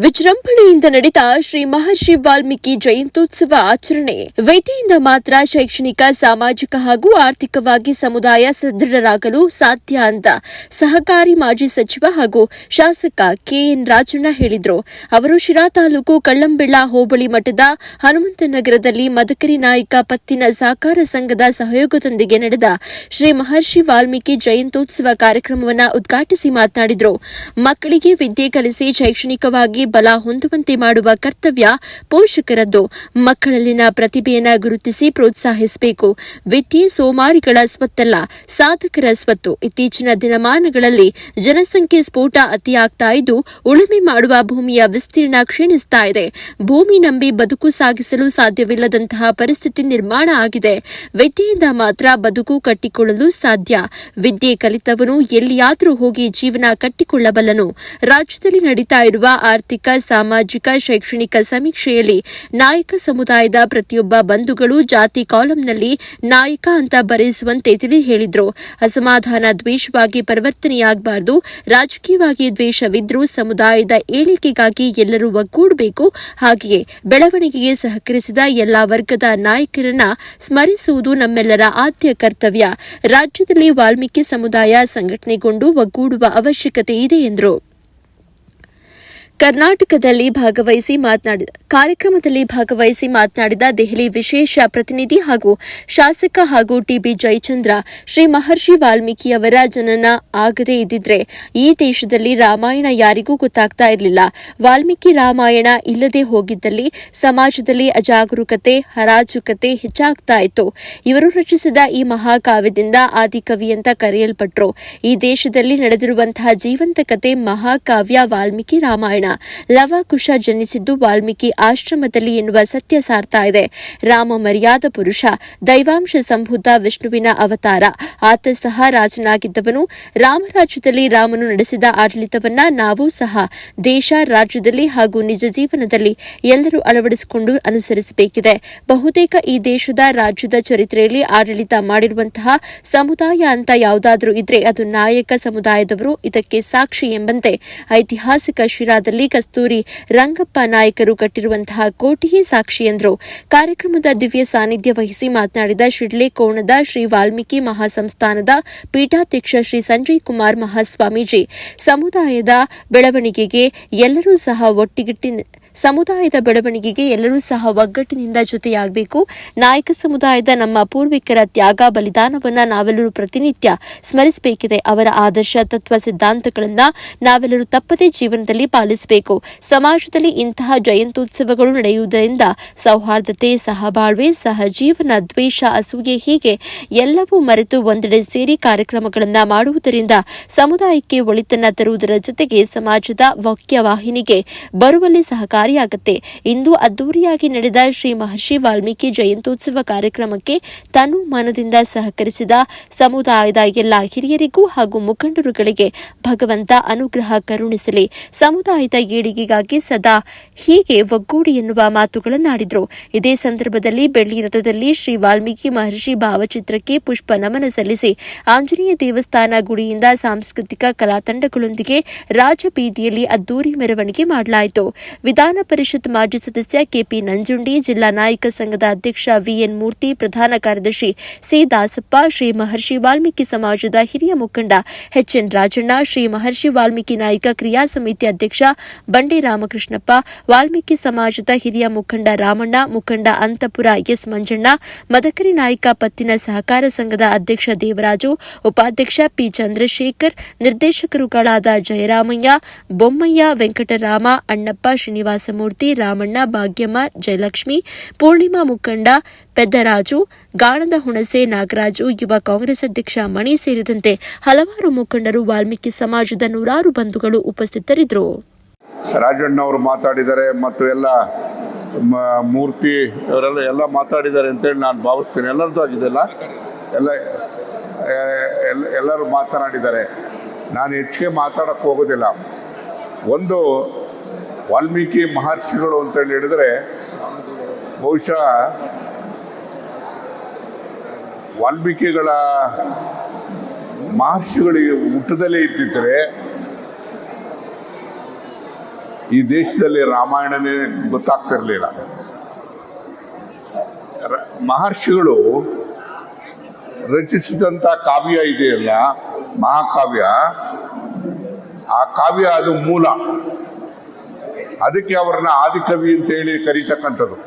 ವಿಜೃಂಭಣೆಯಿಂದ ನಡೆದ ಶ್ರೀ ಮಹರ್ಷಿ ವಾಲ್ಮೀಕಿ ಜಯಂತ್ಯೋತ್ಸವ ಆಚರಣೆ. ವೈದ್ಯೆಯಿಂದ ಮಾತ್ರ ಶೈಕ್ಷಣಿಕ, ಸಾಮಾಜಿಕ ಹಾಗೂ ಆರ್ಥಿಕವಾಗಿ ಸಮುದಾಯ ಸದೃಢರಾಗಲು ಸಾಧ್ಯ ಅಂತ ಸಹಕಾರಿ ಮಾಜಿ ಸಚಿವ ಹಾಗೂ ಶಾಸಕ ಕೆಎನ್ ರಾಜಣ್ಣ ಹೇಳಿದರು. ಅವರು ಶಿರಾ ತಾಲೂಕು ಕಳ್ಳಂಬೆಳ್ಳ ಹೋಬಳಿ ಮಠದ ಹನುಮಂತನಗರದಲ್ಲಿ ಮದಕರಿ ನಾಯಕ ಪತ್ತಿನ ಸಹಕಾರ ಸಂಘದ ಸಹಯೋಗದೊಂದಿಗೆ ನಡೆದ ಶ್ರೀ ಮಹರ್ಷಿ ವಾಲ್ಮೀಕಿ ಜಯಂತ್ಯೋತ್ಸವ ಕಾರ್ಯಕ್ರಮವನ್ನು ಉದ್ಘಾಟಿಸಿ ಮಾತನಾಡಿದರು. ಮಕ್ಕಳಿಗೆ ವಿದ್ಯೆ ಕಲಿಸಿ ಶೈಕ್ಷಣಿಕವಾಗಿ ಬಲ ಹೊಂದುವಂತೆ ಮಾಡುವ ಕರ್ತವ್ಯ ಪೋಷಕರದ್ದು. ಮಕ್ಕಳಲ್ಲಿನ ಪ್ರತಿಭೆಯನ್ನು ಗುರುತಿಸಿ ಪ್ರೋತ್ಸಾಹಿಸಬೇಕು. ವಿದ್ಯೆ ಸೋಮಾರಿಗಳ ಸ್ವತ್ತಲ್ಲ, ಸಾಧಕರ ಸ್ವತ್ತು. ಇತ್ತೀಚಿನ ದಿನಮಾನಗಳಲ್ಲಿ ಜನಸಂಖ್ಯೆ ಸ್ಫೋಟ ಅತಿಯಾಗ್ತಾ ಇದ್ದು, ಉಳುಮೆ ಮಾಡುವ ಭೂಮಿಯ ವಿಸ್ತೀರ್ಣ ಕ್ಷೀಣಿಸ್ತಾ ಇದೆ. ಭೂಮಿ ನಂಬಿ ಬದುಕು ಸಾಗಿಸಲು ಸಾಧ್ಯವಿಲ್ಲದಂತಹ ಪರಿಸ್ಥಿತಿ ನಿರ್ಮಾಣ ಆಗಿದೆ. ವಿದ್ಯೆಯಿಂದ ಮಾತ್ರ ಬದುಕು ಕಟ್ಟಿಕೊಳ್ಳಲು ಸಾಧ್ಯ. ವಿದ್ಯೆ ಕಲಿತವನು ಎಲ್ಲಿಯಾದರೂ ಹೋಗಿ ಜೀವನ ಕಟ್ಟಿಕೊಳ್ಳಬಲ್ಲನು. ರಾಜ್ಯದಲ್ಲಿ ನಡೀತಾ ಇರುವ ಆರ್ಥಿಕ, ಸಾಮಾಜಿಕ, ಶೈಕ್ಷಣಿಕ ಸಮೀಕ್ಷೆಯಲ್ಲಿ ನಾಯಕ ಸಮುದಾಯದ ಪ್ರತಿಯೊಬ್ಬ ಬಂಧುಗಳು ಜಾತಿ ಕಾಲಂನಲ್ಲಿ ನಾಯಕ ಅಂತ ಬರೆಸುವಂತೆ ತಿಳಿ ಹೇಳಿದ್ರು. ಅಸಮಾಧಾನ ದ್ವೇಷವಾಗಿ ಪರಿವರ್ತನೆಯಾಗಬಾರದು. ರಾಜಕೀಯವಾಗಿ ದ್ವೇಷವಿದ್ರೂ ಸಮುದಾಯದ ಏಳಿಗೆಗಾಗಿ ಎಲ್ಲರೂ ಒಗ್ಗೂಡಬೇಕು. ಹಾಗೆಯೇ ಬೆಳವಣಿಗೆಗೆ ಸಹಕರಿಸಿದ ಎಲ್ಲಾ ವರ್ಗದ ನಾಯಕರನ್ನ ಸ್ಮರಿಸುವುದು ನಮ್ಮೆಲ್ಲರ ಆದ್ಯ ಕರ್ತವ್ಯ. ರಾಜ್ಯದಲ್ಲಿ ವಾಲ್ಮೀಕಿ ಸಮುದಾಯ ಸಂಘಟನೆಗೊಂಡು ಒಗ್ಗೂಡುವ ಅವಶ್ಯಕತೆ ಇದೆ ಎಂದರು. ಕಾರ್ಯಕ್ರಮದಲ್ಲಿ ಭಾಗವಹಿಸಿ ಮಾತನಾಡಿದ ದೆಹಲಿ ವಿಶೇಷ ಪ್ರತಿನಿಧಿ ಹಾಗೂ ಶಾಸಕ ಹಾಗೂ ಟಿಬಿ ಜಯಚಂದ್ರ, ಶ್ರೀ ಮಹರ್ಷಿ ವಾಲ್ಮೀಕಿಯವರ ಜನನ ಆಗದೇ ಇದ್ದಿದ್ರೆ ಈ ದೇಶದಲ್ಲಿ ರಾಮಾಯಣ ಯಾರಿಗೂ ಗೊತ್ತಾಗ್ತಾ ಇರಲಿಲ್ಲ. ವಾಲ್ಮೀಕಿ ರಾಮಾಯಣ ಇಲ್ಲದೆ ಹೋಗಿದ್ದಲ್ಲಿ ಸಮಾಜದಲ್ಲಿ ಅಜಾಗರೂಕತೆ, ಹರಾಜುಕತೆ ಹೆಚ್ಚಾಗ್ತಾ ಇತ್ತು. ಇವರು ರಚಿಸಿದ ಈ ಮಹಾಕಾವ್ಯದಿಂದ ಆದಿಕವಿ ಅಂತ ಕರೆಯಲ್ಪಟ್ರು. ಈ ದೇಶದಲ್ಲಿ ನಡೆದಿರುವಂತಹ ಜೀವಂತ ಕತೆ ಮಹಾಕಾವ್ಯ ವಾಲ್ಮೀಕಿ ರಾಮಾಯಣ. ಲವ ಕುಶ ಜನಿಸಿದ್ದು ವಾಲ್ಮೀಕಿ ಆಶ್ರಮದಲ್ಲಿ ಎನ್ನುವ ಸತ್ಯ ಸಾರ್ತಾ ಇದೆ. ರಾಮ ಮರ್ಯಾದ ಪುರುಷ, ದೈವಾಂಶ ಸಂಭೂತ ವಿಷ್ಣುವಿನ ಅವತಾರ. ಆತ ಸಹ ರಾಜನಾಗಿದ್ದವನು. ರಾಮರಾಜ್ಯದಲ್ಲಿ ರಾಮನು ನಡೆಸಿದ ಆಡಳಿತವನ್ನ ನಾವು ಸಹ ದೇಶ, ರಾಜ್ಯದಲ್ಲಿ ಹಾಗೂ ನಿಜ ಜೀವನದಲ್ಲಿ ಎಲ್ಲರೂ ಅಳವಡಿಸಿಕೊಂಡು ಅನುಸರಿಸಬೇಕಿದೆ. ಬಹುತೇಕ ಈ ದೇಶದ, ರಾಜ್ಯದ ಚರಿತ್ರೆಯಲ್ಲಿ ಆಡಳಿತ ಮಾಡಿರುವಂತಹ ಸಮುದಾಯ ಅಂತ ಯಾವುದಾದ್ರೂ ಇದ್ರೆ ಅದು ನಾಯಕ ಸಮುದಾಯದವರು. ಇದಕ್ಕೆ ಸಾಕ್ಷಿ ಎಂಬಂತೆ ಐತಿಹಾಸಿಕ ಶಿರಾದಲ್ಲಿ ಕಸ್ತೂರಿ ರಂಗಪ್ಪ ನಾಯಕರು ಕಟ್ಟಿರುವಂತಹ ಕೋಟೆಯೇ ಸಾಕ್ಷಿ ಎಂದರು. ಕಾರ್ಯಕ್ರಮದ ದಿವ್ಯ ಸಾನ್ನಿಧ್ಯ ವಹಿಸಿ ಮಾತನಾಡಿದ ಶಿಡ್ಲೆ ಕೋಣದ ಶ್ರೀ ವಾಲ್ಮೀಕಿ ಮಹಾಸಂಸ್ಥಾನದ ಪೀಠಾಧ್ಯಕ್ಷ ಶ್ರೀ ಸಂಜಯ್ ಕುಮಾರ್ ಮಹಾಸ್ವಾಮೀಜಿ, ಸಮುದಾಯದ ಬೆಳವಣಿಗೆಗೆ ಎಲ್ಲರೂ ಸಹ ಒಗ್ಗಟ್ಟಿನಿಂದ ಜೊತೆಯಾಗಬೇಕು. ನಾಯಕ ಸಮುದಾಯದ ನಮ್ಮ ಪೂರ್ವಿಕರ ತ್ಯಾಗ, ಬಲಿದಾನವನ್ನ ನಾವೆಲ್ಲರೂ ಪ್ರತಿನಿತ್ಯ ಸ್ಮರಿಸಬೇಕಿದೆ. ಅವರ ಆದರ್ಶ, ತತ್ವ, ಸಿದ್ಧಾಂತಗಳನ್ನು ನಾವೆಲ್ಲರೂ ತಪ್ಪದೇ ಜೀವನದಲ್ಲಿ ಪಾಲಿಸಬೇಕು. ಸಮಾಜದಲ್ಲಿ ಇಂತಹ ಜಯಂತ್ಯೋತ್ಸವಗಳು ನಡೆಯುವುದರಿಂದ ಸೌಹಾರ್ದತೆ, ಸಹಬಾಳ್ವೆ, ಸಹಜೀವನ, ದ್ವೇಷ, ಅಸೂಯೆ ಹೀಗೆ ಎಲ್ಲವೂ ಮರೆತು ಒಂದೆಡೆ ಸೇರಿ ಕಾರ್ಯಕ್ರಮಗಳನ್ನು ಮಾಡುವುದರಿಂದ ಸಮುದಾಯಕ್ಕೆ ಒಳಿತನ್ನ ತರುವುದರ ಜೊತೆಗೆ ಸಮಾಜದ ಮುಖ್ಯವಾಹಿನಿಗೆ ಬರುವಲ್ಲಿ ಸಹಕಾರಿಯಾಗುತ್ತೆ. ಇಂದು ಅದ್ದೂರಿಯಾಗಿ ನಡೆದ ಶ್ರೀ ಮಹರ್ಷಿ ವಾಲ್ಮೀಕಿ ಜಯಂತ್ಯೋತ್ಸವ ಕಾರ್ಯಕ್ರಮಕ್ಕೆ ತನು ಮನದಿಂದ ಸಹಕರಿಸಿದ ಸಮುದಾಯದ ಎಲ್ಲ ಹಿರಿಯರಿಗೂ ಹಾಗೂ ಮುಖಂಡರುಗಳಿಗೆ ಭಗವಂತ ಅನುಗ್ರಹ ಕರುಣಿಸಲಿ. ಸಮುದಾಯದ ಏಳಿಗೆಗಾಗಿ ಸದಾ ಹೀಗೆ ಒಗ್ಗೂಡಿ ಎನ್ನುವ ಮಾತುಗಳನ್ನಾಡಿದರು. ಇದೇ ಸಂದರ್ಭದಲ್ಲಿ ಬೆಳ್ಳಿ ರಥದಲ್ಲಿ ಶ್ರೀ ವಾಲ್ಮೀಕಿ ಮಹರ್ಷಿ ಭಾವಚಿತ್ರಕ್ಕೆ ಪುಷ್ಪ ನಮನ ಸಲ್ಲಿಸಿ ಆಂಜನೇಯ ದೇವಸ್ಥಾನ ಗುಡಿಯಿಂದ ಸಾಂಸ್ಕೃತಿಕ ಕಲಾ ತಂಡಗಳೊಂದಿಗೆ ರಾಜಬೀದಿಯಲ್ಲಿ ಅದ್ದೂರಿ ಮೆರವಣಿಗೆ ಮಾಡಲಾಯಿತು. ವಿಧಾನ ಪರಿಷತ್ ಮಾಜಿ ಸದಸ್ಯ ಕೆಪಿ ನಂಜುಂಡಿ, ಜಿಲ್ಲಾ ನಾಯಕ ಸಂಘದ ಅಧ್ಯಕ್ಷ ವಿಎನ್ ಮೂರ್ತಿ, ಪ್ರಧಾನ ಕಾರ್ಯದರ್ಶಿ ಸಿ ದಾಸಪ್ಪ, ಶ್ರೀ ಮಹರ್ಷಿ ವಾಲ್ಮೀಕಿ ಸಮಾಜದ ಹಿರಿಯ ಮುಖಂಡ ಎಚ್ಎನ್ ರಾಜಣ್ಣ, ಶ್ರೀ ಮಹರ್ಷಿ ವಾಲ್ಮೀಕಿ ನಾಯಕ ಕ್ರಿಯಾ ಸಮಿತಿ ಅಧ್ಯಕ್ಷ ಬಂಡೆ ರಾಮಕೃಷ್ಣಪ್ಪ, ವಾಲ್ಮೀಕಿ ಸಮಾಜದ ಹಿರಿಯ ಮುಖಂಡ ರಾಮಣ್ಣ, ಮುಖಂಡ ಅಂತಪುರ ಎಸ್ ಮಂಜಣ್ಣ, ಮದಕರಿ ನಾಯಕ ಪತ್ತಿನ ಸಹಕಾರ ಸಂಘದ ಅಧ್ಯಕ್ಷ ದೇವರಾಜು, ಉಪಾಧ್ಯಕ್ಷ ಪಿ ಚಂದ್ರಶೇಖರ್, ನಿರ್ದೇಶಕರುಗಳಾದ ಜಯರಾಮಯ್ಯ, ಬೊಮ್ಮಯ್ಯ, ವೆಂಕಟರಾಮ, ಅಣ್ಣಪ್ಪ, ಶ್ರೀನಿವಾಸಮೂರ್ತಿ, ರಾಮಣ್ಣ, ಭಾಗ್ಯಮ್ಮ, ಜಯಲಕ್ಷ್ಮಿ, ಪೂರ್ಣಿಮಾ, ಮುಖಂಡ ಪೆದ್ದರಾಜು, ಗಾಣದ ಹುಣಸೆ ನಾಗರಾಜು, ಯುವ ಕಾಂಗ್ರೆಸ್ ಅಧ್ಯಕ್ಷ ಮಣಿ ಸೇರಿದಂತೆ ಹಲವಾರು ಮುಖಂಡರು, ವಾಲ್ಮೀಕಿ ಸಮಾಜದ ನೂರಾರು ಬಂಧುಗಳು ಉಪಸ್ಥಿತರಿದ್ದರು. ರಾಜಣ್ಣವರು ಮಾತಾಡಿದ್ದಾರೆ ಮತ್ತು ಎಲ್ಲ ಮೂರ್ತಿ ಅವರೆಲ್ಲ ಮಾತಾಡಿದ್ದಾರೆ ಅಂತೇಳಿ ನಾನು ಭಾವಿಸ್ತೇನೆ. ಎಲ್ಲರದ್ದು ಆಗಿದೆಲ್ಲ ಎಲ್ಲರೂ ಮಾತನಾಡಿದ್ದಾರೆ. ನಾನು ಹೆಚ್ಚಿಗೆ ಮಾತಾಡೋಕ್ಕೆ ಹೋಗೋದಿಲ್ಲ. ಒಂದು ವಾಲ್ಮೀಕಿ ಮಹರ್ಷಿಗಳು ಅಂತೇಳಿ ಹೇಳಿದರೆ ಬಹುಶಃ ವಾಲ್ಮೀಕಿಗಳ ಮಹರ್ಷಿಗಳಿಗೆ ಹುಟ್ಟದಲ್ಲೇ ಇದ್ದಿದ್ದರೆ ಈ ದೇಶದಲ್ಲಿ ರಾಮಾಯಣನೇ ಗೊತ್ತಾಗ್ತಿರ್ಲಿಲ್ಲ. ಮಹರ್ಷಿಗಳು ರಚಿಸಿದಂಥ ಕಾವ್ಯ ಇದೆಯಲ್ಲ, ಮಹಾಕಾವ್ಯ, ಆ ಕಾವ್ಯ ಅದು ಮೂಲ. ಅದಕ್ಕೆ ಅವ್ರನ್ನ ಆದಿಕವಿ ಅಂತೇಳಿ ಕರೀತಕ್ಕಂಥದ್ದು.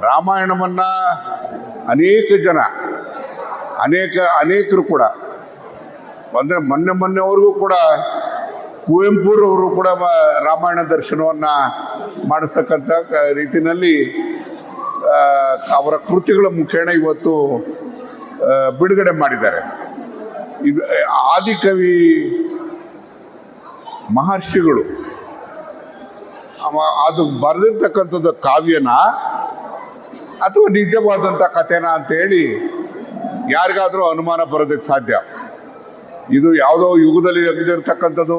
ರಾಮಾಯಣವನ್ನು ಅನೇಕ ಜನ ಅನೇಕರು ಕೂಡ ಅಂದರೆ ಮೊನ್ನೆವರೆಗೂ ಕೂಡ ಕುವೆಂಪುರವರು ಕೂಡ ರಾಮಾಯಣ ದರ್ಶನವನ್ನು ಮಾಡಿಸ್ತಕ್ಕಂಥ ರೀತಿಯಲ್ಲಿ ಅವರ ಕೃತಿಗಳ ಮುಖೇಣ ಇವತ್ತು ಬಿಡುಗಡೆ ಮಾಡಿದ್ದಾರೆ. ಇದು ಆದಿಕವಿ ಮಹರ್ಷಿಗಳು ಅದು ಬರೆದಿರ್ತಕ್ಕಂಥದ್ದು ಕಾವ್ಯನ ಅಥವಾ ನಿಜವಾದಂಥ ಕಥೆನ ಅಂತೇಳಿ ಯಾರಿಗಾದರೂ ಅನುಮಾನ ಬರೋದಕ್ಕೆ ಸಾಧ್ಯ. ಇದು ಯಾವುದೋ ಯುಗದಲ್ಲಿ ಆಗಿರ್ತಕ್ಕಂಥದ್ದು.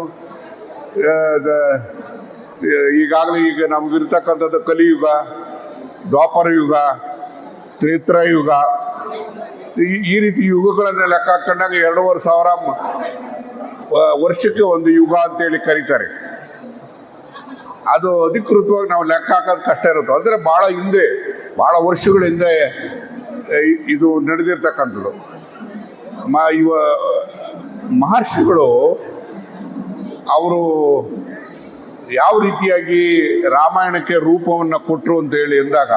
ಈಗ ನಮಗಿರ್ತಕ್ಕಂಥದ್ದು ಕಲಿಯುಗ, ದ್ವಾಪರ ಯುಗ, ತ್ರೇತಾಯುಗ, ಈ ರೀತಿ ಯುಗಗಳನ್ನು ಲೆಕ್ಕ ಹಾಕೊಂಡಾಗ 2,500 ವರ್ಷಕ್ಕೆ ಒಂದು ಯುಗ ಅಂತೇಳಿ ಕರೀತಾರೆ. ಅದು ಅಧಿಕೃತವಾಗಿ ನಾವು ಲೆಕ್ಕ ಹಾಕೋದು ಕಷ್ಟ ಇರುತ್ತೆ. ಅಂದರೆ ಭಾಳ ವರ್ಷಗಳ ಹಿಂದೆ ಇದು ನಡೆದಿರ್ತಕ್ಕಂಥದ್ದು. ಮಹರ್ಷಿಗಳು ಅವರು ಯಾವ ರೀತಿಯಾಗಿ ರಾಮಾಯಣಕ್ಕೆ ರೂಪವನ್ನು ಕೊಟ್ಟರು ಅಂತೇಳಿ ಅಂದಾಗ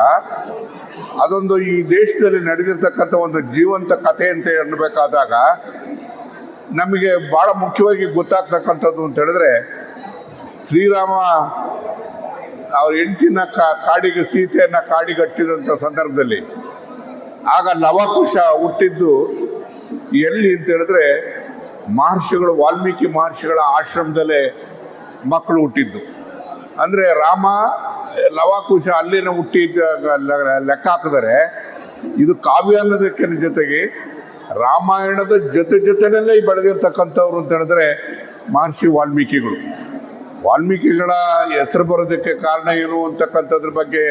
ಅದೊಂದು ಈ ದೇಶದಲ್ಲಿ ನಡೆದಿರ್ತಕ್ಕಂಥ ಒಂದು ಜೀವಂತ ಕಥೆ ಅಂತ ಅನ್ನಬೇಕಾದಾಗ ನಮಗೆ ಭಾಳ ಮುಖ್ಯವಾಗಿ ಗೊತ್ತಾಗ್ತಕ್ಕಂಥದ್ದು ಅಂತ ಹೇಳಿದ್ರೆ, ಶ್ರೀರಾಮ ಅವ್ರ ಹೆಂಡತಿನ ಕಾಡಿಗೆ ಸೀತೆಯನ್ನು ಕಾಡಿಗಟ್ಟಿದಂಥ ಸಂದರ್ಭದಲ್ಲಿ ಆಗ ಲವಕುಶ ಹುಟ್ಟಿದ್ದು ಎಲ್ಲಿ ಅಂತ ಹೇಳಿದ್ರೆ ಮಹರ್ಷಿಗಳು, ವಾಲ್ಮೀಕಿ ಮಹರ್ಷಿಗಳ ಆಶ್ರಮದಲ್ಲೇ ಮಕ್ಕಳು ಹುಟ್ಟಿದ್ದು. ಅಂದರೆ ರಾಮ ಲವಕುಶ ಅಲ್ಲಿನ ಹುಟ್ಟಿದ್ದ ಲೆಕ್ಕ ಹಾಕಿದರೆ ಇದು ಕಾವ್ಯ ಅನ್ನೋದಕ್ಕೆ ಜೊತೆಗೆ ರಾಮಾಯಣದ ಜೊತೆಯಲ್ಲೇ ಬೆಳೆದಿರ್ತಕ್ಕಂಥವ್ರು ಅಂತ ಹೇಳಿದ್ರೆ ಮಹರ್ಷಿ ವಾಲ್ಮೀಕಿಗಳ ಹೆಸರು ಬರೋದಕ್ಕೆ ಕಾರಣ ಏನು ಅಂತಕ್ಕಂಥದ್ರ ಬಗ್ಗೆ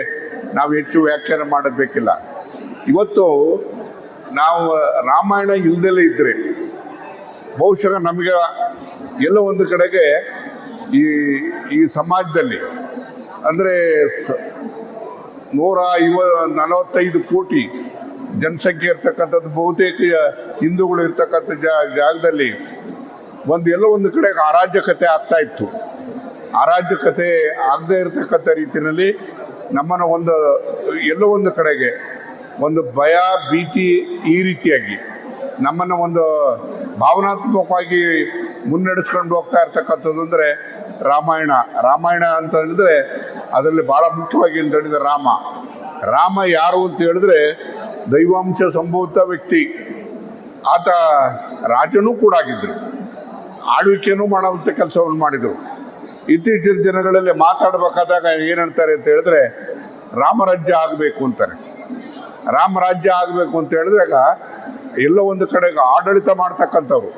ನಾವು ಹೆಚ್ಚು ವ್ಯಾಖ್ಯಾನ ಮಾಡಬೇಕಿಲ್ಲ. ಇವತ್ತು ನಾವು ರಾಮಾಯಣ ಇಲ್ದಲೇ ಇದ್ದರೆ ಬಹುಶಃ ನಮಗೆ ಎಲ್ಲೋ ಒಂದು ಕಡೆಗೆ ಈ ಸಮಾಜದಲ್ಲಿ ಅಂದರೆ 145 ಕೋಟಿ ಜನಸಂಖ್ಯೆ ಇರ್ತಕ್ಕಂಥದ್ದು, ಬಹುತೇಕ ಹಿಂದೂಗಳು ಇರ್ತಕ್ಕಂಥ ಜಾಗದಲ್ಲಿ ಎಲ್ಲೋ ಒಂದು ಕಡೆಗೆ ಅರಾಜಕತೆ ಆಗ್ತಾ ಇತ್ತು. ಅರಾಜಕತೆ ಆಗದೇ ಇರತಕ್ಕಂಥ ರೀತಿಯಲ್ಲಿ ನಮ್ಮನ್ನು ಎಲ್ಲೋ ಒಂದು ಕಡೆಗೆ ಒಂದು ಭಯ, ಭೀತಿ, ಈ ರೀತಿಯಾಗಿ ನಮ್ಮನ್ನು ಒಂದು ಭಾವನಾತ್ಮಕವಾಗಿ ಮುನ್ನಡೆಸ್ಕೊಂಡು ಹೋಗ್ತಾ ಇರ್ತಕ್ಕಂಥದ್ದು ಅಂದರೆ ರಾಮಾಯಣ ಅಂತ ಹೇಳಿದ್ರೆ ಅದರಲ್ಲಿ ಭಾಳ ಮುಖ್ಯವಾಗಿ ಅಂತ ಹೇಳಿದ್ರೆ ರಾಮ ಯಾರು ಅಂತ ಹೇಳಿದ್ರೆ ದೈವಾಂಶ ಸಂಭೂತ ವ್ಯಕ್ತಿ. ಆತ ರಾಜನೂ ಕೂಡ ಆಗಿದ್ದರು, ಆಳ್ವಿಕೆಯೂ ಮಾಡುವಂಥ ಕೆಲಸವನ್ನು ಮಾಡಿದರು. ಇತ್ತೀಚಿನ ದಿನಗಳಲ್ಲಿ ಮಾತಾಡಬೇಕಾದಾಗ ಏನು ಹೇಳ್ತಾರೆ ಅಂತ ಹೇಳಿದ್ರೆ ರಾಮರಾಜ್ಯ ಆಗಬೇಕು ಅಂತಾರೆ. ರಾಮರಾಜ್ಯ ಆಗಬೇಕು ಅಂತ ಹೇಳಿದಾಗ ಎಲ್ಲೋ ಒಂದು ಕಡೆಗೆ ಆಡಳಿತ ಮಾಡ್ತಕ್ಕಂಥವ್ರು.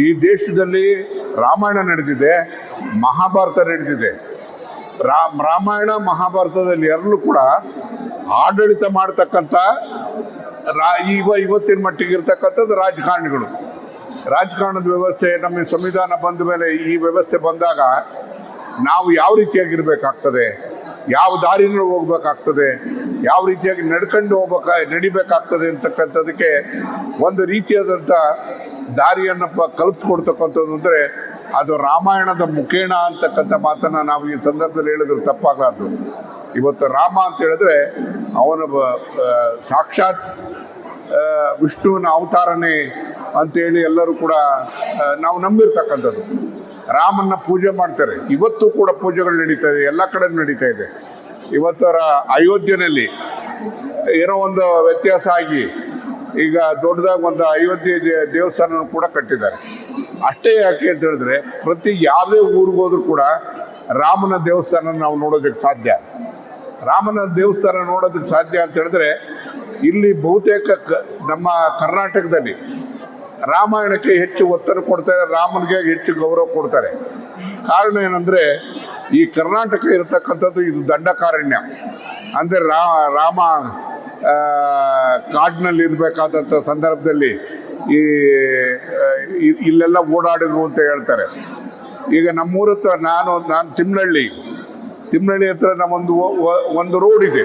ಈ ದೇಶದಲ್ಲಿ ರಾಮಾಯಣ ನಡೆದಿದೆ, ಮಹಾಭಾರತ ನಡೆದಿದೆ. ರಾಮಾಯಣ ಮಹಾಭಾರತದಲ್ಲಿ ಎರಡೂ ಕೂಡ ಆಡಳಿತ ಮಾಡ್ತಕ್ಕಂಥ ಇವತ್ತಿನ ಮಟ್ಟಿಗೆ ಇರ್ತಕ್ಕಂಥದ್ದು ರಾಜಕಾರಣದ ವ್ಯವಸ್ಥೆ. ನಮ್ಮ ಸಂವಿಧಾನ ಬಂದ ಮೇಲೆ ಈ ವ್ಯವಸ್ಥೆ ಬಂದಾಗ ನಾವು ಯಾವ ರೀತಿಯಾಗಿರ್ಬೇಕಾಗ್ತದೆ, ಯಾವ ದಾರಿನ ಹೋಗ್ಬೇಕಾಗ್ತದೆ, ಯಾವ ರೀತಿಯಾಗಿ ನಡಿಬೇಕಾಗ್ತದೆ ಅಂತಕ್ಕಂಥದಕ್ಕೆ ಒಂದು ರೀತಿಯಾದಂಥ ದಾರಿಯನ್ನು ಕಲ್ಪಿಸ್ಕೊಡ್ತಕ್ಕಂಥದ್ದು ಅಂದರೆ ಅದು ರಾಮಾಯಣದ ಮುಖೇಣ ಅಂತಕ್ಕಂಥ ಮಾತನ್ನು ನಾವು ಈ ಸಂದರ್ಭದಲ್ಲಿ ಹೇಳಿದ್ರೆ ತಪ್ಪಾಗಲಾರ್ದು. ಇವತ್ತು ರಾಮ ಅಂತ ಹೇಳಿದ್ರೆ ಅವನ ಸಾಕ್ಷಾತ್ ವಿಷ್ಣುವಿನ ಅವತಾರನೇ ಅಂತೇಳಿ ಎಲ್ಲರೂ ಕೂಡ ನಾವು ನಂಬಿರ್ತಕ್ಕಂಥದ್ದು. ರಾಮನ್ನ ಪೂಜೆ ಮಾಡ್ತಾರೆ, ಇವತ್ತು ಕೂಡ ಪೂಜೆಗಳು ನಡೀತಾ ಇದೆ, ಎಲ್ಲ ಕಡೆ ನಡೀತಾ ಇದೆ. ಇವತ್ತರ ಅಯೋಧ್ಯೆಯಲ್ಲಿ ಏನೋ ಒಂದು ವ್ಯತ್ಯಾಸ ಆಗಿ ಈಗ ದೊಡ್ಡದಾಗಿ ಒಂದು ಅಯೋಧ್ಯೆ ದೇವಸ್ಥಾನ ಕೂಡ ಕಟ್ಟಿದ್ದಾರೆ. ಅಷ್ಟೇ ಯಾಕೆ ಅಂತ ಹೇಳಿದ್ರೆ ಯಾವುದೇ ಊರಿಗೆ ಹೋದ್ರೂ ಕೂಡ ರಾಮನ ದೇವಸ್ಥಾನ ನಾವು ನೋಡೋದಕ್ಕೆ ಸಾಧ್ಯ. ರಾಮನ ದೇವಸ್ಥಾನ ನೋಡೋದಕ್ಕೆ ಸಾಧ್ಯ ಅಂತ ಹೇಳಿದ್ರೆ ಇಲ್ಲಿ ಬಹುತೇಕ ನಮ್ಮ ಕರ್ನಾಟಕದಲ್ಲಿ ರಾಮಾಯಣಕ್ಕೆ ಹೆಚ್ಚು ಒತ್ತನ್ನು ಕೊಡ್ತಾರೆ, ರಾಮನಿಗೆ ಹೆಚ್ಚು ಗೌರವ ಕೊಡ್ತಾರೆ. ಕಾರಣ ಏನಂದರೆ ಈ ಕರ್ನಾಟಕ ಇರತಕ್ಕಂಥದ್ದು ಇದು ದಂಡಕಾರಣ್ಯ. ಅಂದರೆ ರಾಮ ಕಾಡಿನಲ್ಲಿ ಇರಬೇಕಾದಂಥ ಸಂದರ್ಭದಲ್ಲಿ ಇಲ್ಲೆಲ್ಲ ಓಡಾಡಿದ್ರು ಅಂತ ಹೇಳ್ತಾರೆ. ಈಗ ನಮ್ಮೂರ ಹತ್ರ ನಾನು ತಿಮ್ಮನಹಳ್ಳಿ ಹತ್ರ ಒಂದು ರೋಡ್ ಇದೆ,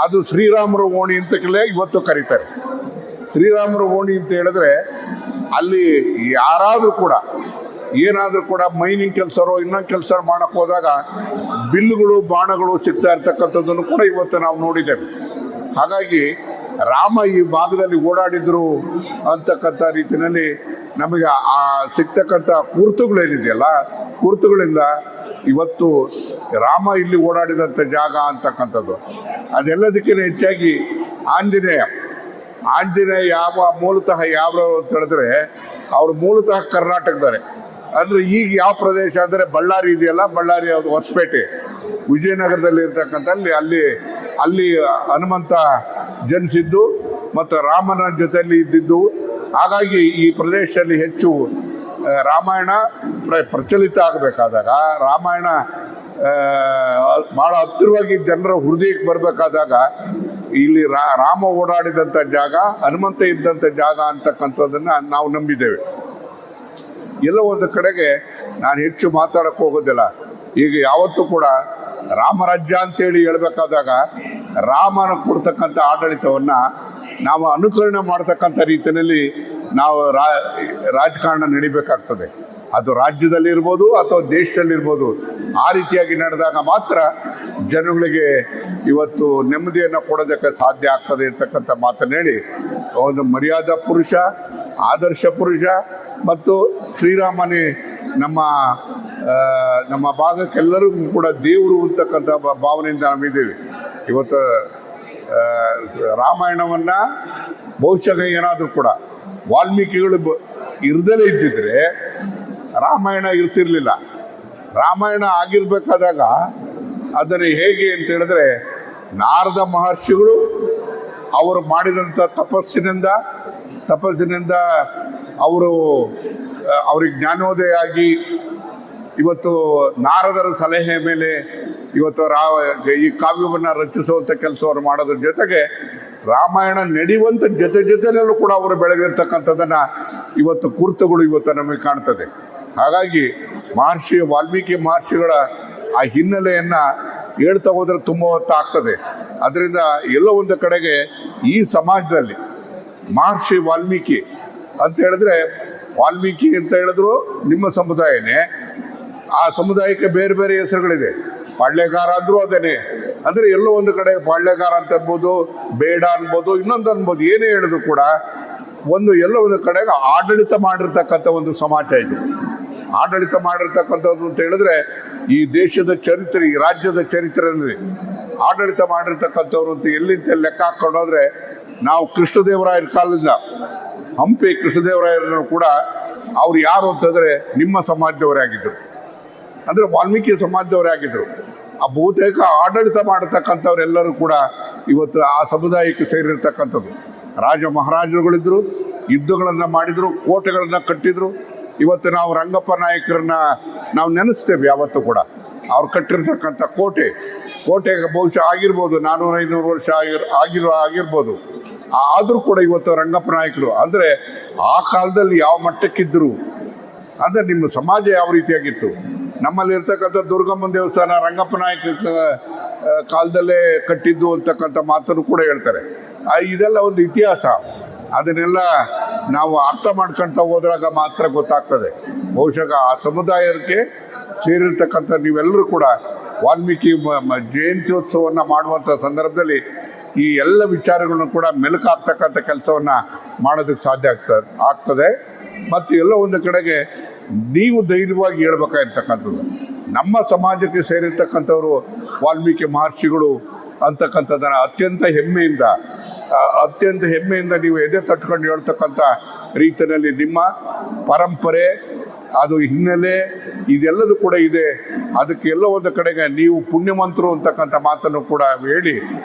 ಅದು ಶ್ರೀರಾಮರ ಓಣಿ ಅಂತಲೇ ಇವತ್ತು ಕರೀತಾರೆ. ಶ್ರೀರಾಮರ ಓಣಿ ಅಂತ ಹೇಳಿದ್ರೆ ಅಲ್ಲಿ ಯಾರಾದರೂ ಕೂಡ ಏನಾದರೂ ಕೂಡ ಮೈನಿಂಗ್ ಕೆಲಸರೋ ಇನ್ನೊಂದು ಕೆಲಸ ಮಾಡೋಕ್ಕೆ ಹೋದಾಗ ಬಿಲ್ಲುಗಳು ಬಾಣಗಳು ಸಿಗ್ತಾ ಇರ್ತಕ್ಕಂಥದ್ದನ್ನು ಕೂಡ ಇವತ್ತು ನಾವು ನೋಡಿದ್ದೇವೆ. ಹಾಗಾಗಿ ರಾಮ ಈ ಭಾಗದಲ್ಲಿ ಓಡಾಡಿದ್ರು ಅಂತಕ್ಕಂಥ ರೀತಿಯಲ್ಲಿ ನಮಗೆ ಆ ಸಿಗ್ತಕ್ಕಂಥ ಗುರುತುಗಳೇನಿದೆಯಲ್ಲ, ಗುರುತುಗಳಿಂದ ಇವತ್ತು ರಾಮ ಇಲ್ಲಿ ಓಡಾಡಿದಂಥ ಜಾಗ ಅಂತಕ್ಕಂಥದ್ದು. ಅದೆಲ್ಲದಕ್ಕಿಂತ ಹೆಚ್ಚಾಗಿ ಆಂಜನೇಯ ಮೂಲತಃ ಯಾವ ಅಂತ ಹೇಳಿದ್ರೆ ಅವರು ಮೂಲತಃ ಕರ್ನಾಟಕದವರೇ. ಅಂದರೆ ಈಗ ಯಾವ ಪ್ರದೇಶ ಅಂದರೆ ಬಳ್ಳಾರಿ ಇದೆಯಲ್ಲ, ಬಳ್ಳಾರಿ ಅದು ಹೊಸಪೇಟೆ ವಿಜಯನಗರದಲ್ಲಿ ಇರ್ತಕ್ಕಂಥ ಅಲ್ಲಿ ಹನುಮಂತ ಜನಿಸಿದ್ದು ಮತ್ತು ರಾಮನ ಜೊತೆಯಲ್ಲಿ ಇದ್ದಿದ್ದು. ಹಾಗಾಗಿ ಈ ಪ್ರದೇಶದಲ್ಲಿ ಹೆಚ್ಚು ರಾಮಾಯಣ ಪ್ರಚಲಿತ ಆಗಬೇಕಾದಾಗ, ರಾಮಾಯಣ ಭಾಳ ಹತ್ತಿರವಾಗಿ ಜನರ ಹೃದಯಕ್ಕೆ ಬರಬೇಕಾದಾಗ ಇಲ್ಲಿ ರಾಮ ಓಡಾಡಿದಂಥ ಜಾಗ, ಹನುಮಂತ ಇದ್ದಂಥ ಜಾಗ ಅಂತಕ್ಕಂಥದ್ದನ್ನು ನಾವು ನಂಬಿದ್ದೇವೆ. ಎಲ್ಲೋ ಒಂದು ಕಡೆಗೆ ನಾನು ಹೆಚ್ಚು ಮಾತಾಡೋಕ್ಕೆ ಹೋಗೋದಿಲ್ಲ. ಈಗ ಯಾವತ್ತೂ ಕೂಡ ರಾಮರಾಜ್ಯ ಅಂತೇಳಿ ಹೇಳ್ಬೇಕಾದಾಗ ರಾಮನ ಕೊಡ್ತಕ್ಕಂಥ ಆಡಳಿತವನ್ನು ನಾವು ಅನುಕರಣೆ ಮಾಡ್ತಕ್ಕಂಥ ರೀತಿಯಲ್ಲಿ ನಾವು ರಾಜಕಾರಣ ನಡಿಬೇಕಾಗ್ತದೆ. ಅದು ರಾಜ್ಯದಲ್ಲಿರ್ಬೋದು ಅಥವಾ ದೇಶದಲ್ಲಿರ್ಬೋದು. ಆ ರೀತಿಯಾಗಿ ನಡೆದಾಗ ಮಾತ್ರ ಜನಗಳಿಗೆ ಇವತ್ತು ನೆಮ್ಮದಿಯನ್ನು ಕೊಡೋದಕ್ಕೆ ಸಾಧ್ಯ ಆಗ್ತದೆ ಅಂತಕ್ಕಂಥ ಮಾತನ್ನು ಹೇಳಿ, ಒಂದು ಮರ್ಯಾದಾ ಪುರುಷ, ಆದರ್ಶ ಪುರುಷ ಮತ್ತು ಶ್ರೀರಾಮನೇ ನಮ್ಮ ಭಾಗಕ್ಕೆಲ್ಲರಿಗೂ ಕೂಡ ದೇವರು ಅಂತಕ್ಕಂಥ ಭಾವನೆಯಿಂದ ನಾವಿದ್ದೀವಿ. ಇವತ್ತು ರಾಮಾಯಣವನ್ನು ಬಹುಶಃ ಏನಾದರೂ ಕೂಡ ವಾಲ್ಮೀಕಿಗಳು ಇರ್ದಲೇ ಇದ್ದಿದ್ರೆ ರಾಮಾಯಣ ಇರ್ತಿರ್ಲಿಲ್ಲ. ರಾಮಾಯಣ ಆಗಿರ್ಬೇಕಾದಾಗ ಅದನ್ನು ಹೇಗೆ ಅಂತ ಹೇಳಿದ್ರೆ ನಾರದ ಮಹರ್ಷಿಗಳು ಅವರು ಮಾಡಿದಂಥ ತಪಸ್ಸಿನಿಂದ ಅವ್ರಿಗೆ ಜ್ಞಾನೋದಯ ಆಗಿ ಇವತ್ತು ನಾರದರ ಸಲಹೆ ಮೇಲೆ ಇವತ್ತು ಈ ಕಾವ್ಯವನ್ನು ರಚಿಸುವಂಥ ಕೆಲಸವನ್ನು ಮಾಡೋದ್ರ ಜೊತೆಗೆ ರಾಮಾಯಣ ನಡೆಯುವಂಥ ಜೊತೆಯಲ್ಲೂ ಕೂಡ ಅವರು ಬೆಳೆದಿರ್ತಕ್ಕಂಥದ್ದನ್ನು ಇವತ್ತು ಗುರುತುಗಳು ಇವತ್ತು ನಮಗೆ ಕಾಣ್ತದೆ. ಹಾಗಾಗಿ ವಾಲ್ಮೀಕಿ ಮಹರ್ಷಿಗಳ ಆ ಹಿನ್ನೆಲೆಯನ್ನು ಹೇಳ್ತಾ ಹೋದರೆ ತುಂಬ ಹೊತ್ತು ಆಗ್ತದೆ. ಅದರಿಂದ ಎಲ್ಲೋ ಒಂದು ಕಡೆಗೆ ಈ ಸಮಾಜದಲ್ಲಿ ಮಹರ್ಷಿ ವಾಲ್ಮೀಕಿ ಅಂತ ಹೇಳಿದ್ರೆ, ವಾಲ್ಮೀಕಿ ಅಂತ ಹೇಳಿದ್ರು ನಿಮ್ಮ ಸಮುದಾಯನೇ, ಆ ಸಮುದಾಯಕ್ಕೆ ಬೇರೆ ಬೇರೆ ಹೆಸರುಗಳಿದೆ. ಪಾಳ್ಯಗಾರ ಅಂದರೂ ಅದೇನೆ. ಅಂದರೆ ಎಲ್ಲೋ ಒಂದು ಕಡೆ ಪಾಳ್ಯಗಾರ ಅಂತ ಅನ್ಬೋದು, ಬೇಡ ಅನ್ಬೋದು, ಇನ್ನೊಂದು ಅನ್ಬೋದು, ಏನೇ ಹೇಳಿದ್ರು ಕೂಡ ಎಲ್ಲೋ ಒಂದು ಕಡೆಗೆ ಆಡಳಿತ ಮಾಡಿರ್ತಕ್ಕಂಥ ಒಂದು ಸಮಾಜ ಇದು. ಆಡಳಿತ ಮಾಡಿರ್ತಕ್ಕಂಥದ್ದು ಅಂತ ಹೇಳಿದ್ರೆ ಈ ದೇಶದ ಚರಿತ್ರೆ, ಈ ರಾಜ್ಯದ ಚರಿತ್ರೆಯಲ್ಲಿ ಆಡಳಿತ ಮಾಡಿರ್ತಕ್ಕಂಥವ್ರು ಅಂತ ಎಲ್ಲಿಂದ ಲೆಕ್ಕ ಹಾಕೊಂಡೋದ್ರೆ ನಾವು ಕೃಷ್ಣದೇವರಾಯರ ಕಾಲದಿಂದ, ಹಂಪಿ ಕೃಷ್ಣದೇವರಾಯರನ್ನು ಕೂಡ ಅವ್ರು ಯಾರು ಅಂತಂದರೆ ನಿಮ್ಮ ಸಮಾಜದವರೇ ಆಗಿದ್ದರು, ಅಂದರೆ ವಾಲ್ಮೀಕಿ ಸಮಾಜದವರೇ ಆಗಿದ್ದರು. ಆ ಬಹುತೇಕ ಆಡಳಿತ ಮಾಡತಕ್ಕಂಥವ್ರೆಲ್ಲರೂ ಕೂಡ ಇವತ್ತು ಆ ಸಮುದಾಯಕ್ಕೆ ಸೇರಿರ್ತಕ್ಕಂಥದ್ದು. ರಾಜ ಮಹಾರಾಜರುಗಳಿದ್ದರು, ಯುದ್ಧಗಳನ್ನು ಮಾಡಿದರು, ಕೋಟೆಗಳನ್ನು ಕಟ್ಟಿದರು. ಇವತ್ತು ನಾವು ರಂಗಪ್ಪ ನಾಯಕರನ್ನ ನಾವು ನೆನೆಸ್ತೇವೆ ಯಾವತ್ತೂ ಕೂಡ. ಅವ್ರು ಕಟ್ಟಿರ್ತಕ್ಕಂಥ ಕೋಟೆಗೆ ಬಹುಶಃ ಆಗಿರ್ಬೋದು 400-500 ವರ್ಷ ಆಗಿರ್ಬೋದು. ಆದರೂ ಕೂಡ ಇವತ್ತು ರಂಗಪ್ಪ ನಾಯಕರು ಅಂದರೆ ಆ ಕಾಲದಲ್ಲಿ ಯಾವ ಮಟ್ಟಕ್ಕಿದ್ದರು, ಅಂದರೆ ನಿಮ್ಮ ಸಮಾಜ ಯಾವ ರೀತಿಯಾಗಿತ್ತು. ನಮ್ಮಲ್ಲಿ ಇರ್ತಕ್ಕಂಥ ದುರ್ಗಮ್ಮನ ದೇವಸ್ಥಾನ ರಂಗಪ್ಪ ನಾಯಕ ಕಾಲದಲ್ಲೇ ಕಟ್ಟಿದ್ದು ಅಂತಕ್ಕಂಥ ಮಾತನ್ನು ಕೂಡ ಹೇಳ್ತಾರೆ. ಇದೆಲ್ಲ ಒಂದು ಇತಿಹಾಸ. ಅದನ್ನೆಲ್ಲ ನಾವು ಅರ್ಥ ಮಾಡ್ಕೊಳ್ತಾ ಹೋದಾಗ ಮಾತ್ರ ಗೊತ್ತಾಗ್ತದೆ. ಬಹುಶಃ ಆ ಸಮುದಾಯಕ್ಕೆ ಸೇರಿರ್ತಕ್ಕಂಥ ನೀವೆಲ್ಲರೂ ಕೂಡ ವಾಲ್ಮೀಕಿ ಜಯಂತ್ಯೋತ್ಸವವನ್ನು ಮಾಡುವಂಥ ಸಂದರ್ಭದಲ್ಲಿ ಈ ಎಲ್ಲ ವಿಚಾರಗಳನ್ನು ಕೂಡ ಮೆಲುಕಾಗ್ತಕ್ಕಂಥ ಕೆಲಸವನ್ನು ಮಾಡೋದಕ್ಕೆ ಸಾಧ್ಯ ಆಗ್ತದೆ. ಮತ್ತು ಎಲ್ಲ ಒಂದು ಕಡೆಗೆ ನೀವು ಧೈರ್ಯವಾಗಿ ಹೇಳ್ಬೇಕಾಗಿರ್ತಕ್ಕಂಥದ್ದು, ನಮ್ಮ ಸಮಾಜಕ್ಕೆ ಸೇರಿರ್ತಕ್ಕಂಥವ್ರು ವಾಲ್ಮೀಕಿ ಮಹರ್ಷಿಗಳು ಅಂತಕ್ಕಂಥದ್ದನ್ನು ಅತ್ಯಂತ ಹೆಮ್ಮೆಯಿಂದ ನೀವು ಎದೆ ತಟ್ಕೊಂಡು ಹೇಳ್ತಕ್ಕಂಥ ರೀತಿಯಲ್ಲಿ ನಿಮ್ಮ ಪರಂಪರೆ, ಅದು ಹಿನ್ನೆಲೆ, ಇದೆಲ್ಲದೂ ಕೂಡ ಇದೆ. ಅದಕ್ಕೆ ಎಲ್ಲ ಒಂದು ಕಡೆಗೆ ನೀವು ಪುಣ್ಯವಂತರು ಅಂತಕ್ಕಂಥ ಮಾತನ್ನು ಕೂಡ ಹೇಳಿ